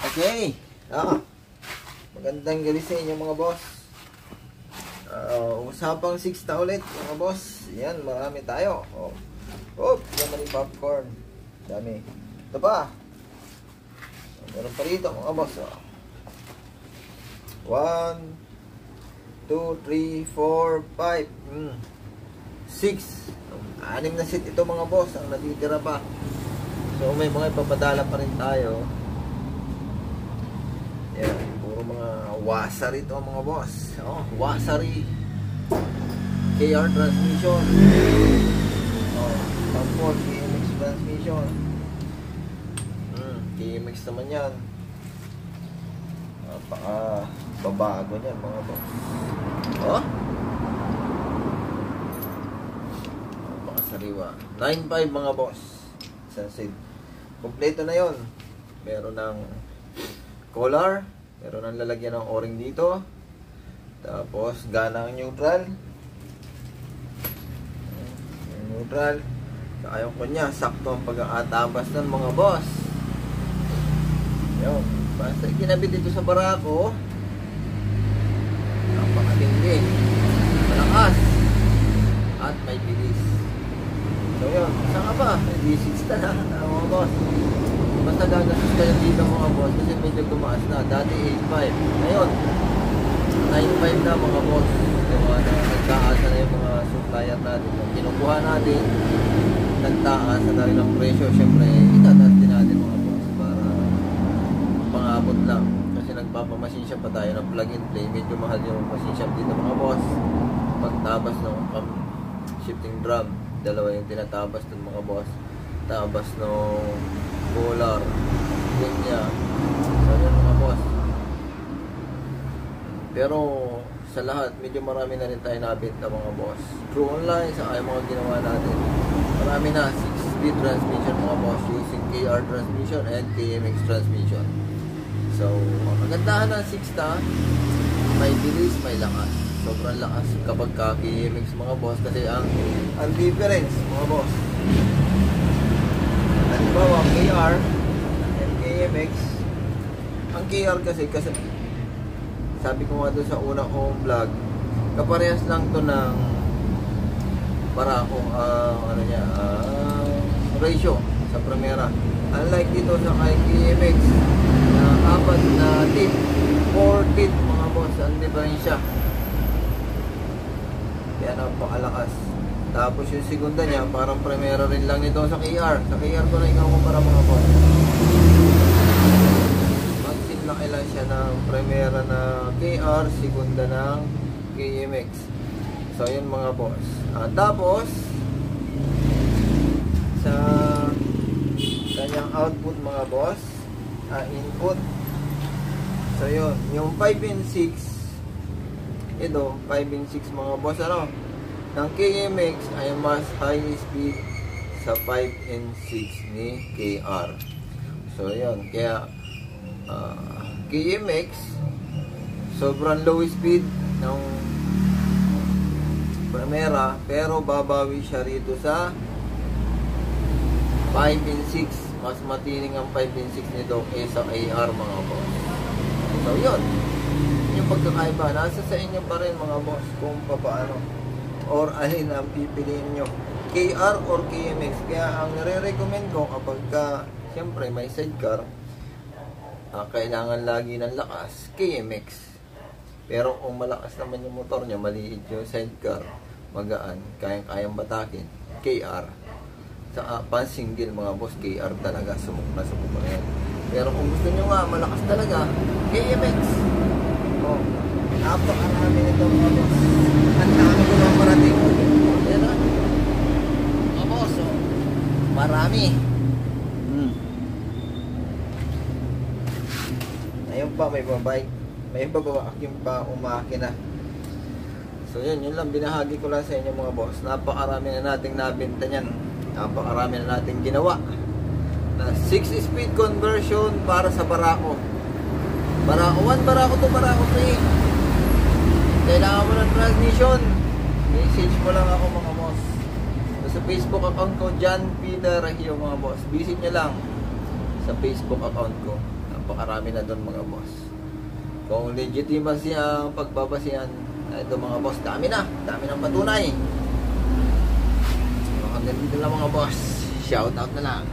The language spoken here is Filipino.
Okay. Magandang gabi sa inyo mga boss. Usapang 6 na ulit mga boss. Yan, marami tayo. Yan na yung popcorn. Dami. Ito pa. Meron pa rito mga boss. 1, 2, 3, 4, 5, 6. 6 na set ito mga boss. Ang natitira pa. So may mga ipapadala pa rin tayo. Yan, puro mga wasari ito mga boss. Wasari KR transmission. Pang-4 KMX transmission. KMX naman yan. Babago niyan mga boss. Sariwa 9.5 mga boss. Sunset. Kompleto na yon. Meron ng collar, meron ng lalagyan ng o-ring dito, tapos ganang neutral, saka yung kanya sakto ang pag-aatabas ng mga boss. Yun, basta kinabit dito sa barako, napakatindi, malakas at may bilis. So yun, saan ka ba? May D6 na mga boss. Basta gagastos kayo dito mga boss kasi medyo tumaas na. Dati 8.5, ngayon 9.5 na mga boss. Nagtaasa na yung mga supplier natin. Kung kinukuha natin, nagtaas na rin ang presyo. Siyempre, itataas din natin mga boss para pangabot lang. Kasi nagpapamasin shop pa tayo ng plug and play. Medyo mahal yung machine shop dito mga boss. Pagtabas ng shifting drum, dalawa yung tinatabas ng mga boss. Tabas ng collar, linya. So yun mga boss. Pero sa lahat, medyo marami na rin tayo nabenta mga boss. Through online, sa kaya mga ginawa natin. Marami na 6-speed transmission mga boss using KR transmission and KMX transmission. So, magandahan ng 6 na, may bilis, may lakas. Sobrang lakas kapag ka KMX mga boss kasi ang difference mga boss. Halimbawa, KR and KMX. Ang KR kasi sabi ko nga doon sa una kong vlog, kaparehas lang to ng barako, ratio sa Primera. Unlike dito sa KMX na 4 na tip, 4 tip mga boss, ang diferensya. Kaya napakalakas. Tapos yung segunda niya, parang Primera rin lang ito sa KR. Sa KR ko na ikaw kumpara mga boss. Magsimlaki lang siya ng Primera na KR, segunda ng KMX. So yun mga boss. Tapos sa kanyang output mga boss, input. So yun, yung 5 and 6, ito 5 and 6 mga boss, ng KMX ay mas high speed sa 5 and 6 ni KR. So yun, kaya KMX sobrang low speed ng Primera, pero babawi siya rito sa 5 and 6. Mas matining ang 5 and 6 nito kaysa AR mga boss. So yun, yung pagkakaiba nasa sa inyo pa rin mga boss kung paano or alin ang pipiliin nyo, KR or KMX. Kaya ang nire-recommend ko kapag siyempre may sidecar, kailangan lagi ng lakas, KMX. Pero kung malakas naman yung motor nyo, maliit yung sidecar, magaan, kayang batakin, KR. Sa pan-single mga boss, KR talaga, sumuk na yan. Pero kung gusto nyo nga malakas talaga, KMX. Napakarami nito mga boss. Ang dami ko lang parating. Yan na. Mga boss, marami. Ayun pa, may babike. May babawakin pa, umakina. So yun lang binahagi ko lang sa inyo mga boss. Napakarami na nating nabenta niyan. Napakarami na nating ginawa. Na 6-speed conversion para sa barako. Barako 1, barako 2, barako 3. Kailangan mo ng transmission, message mo lang ako mga boss. Sa Facebook account ko, John Peter Rahio mga boss. Visit nyo lang sa Facebook account ko. napakarami na doon mga boss. Kung legitimacy ang pagbabasihan, ito mga boss, dami ng patunay. Hanggang dito lang mga boss, shout out na lang.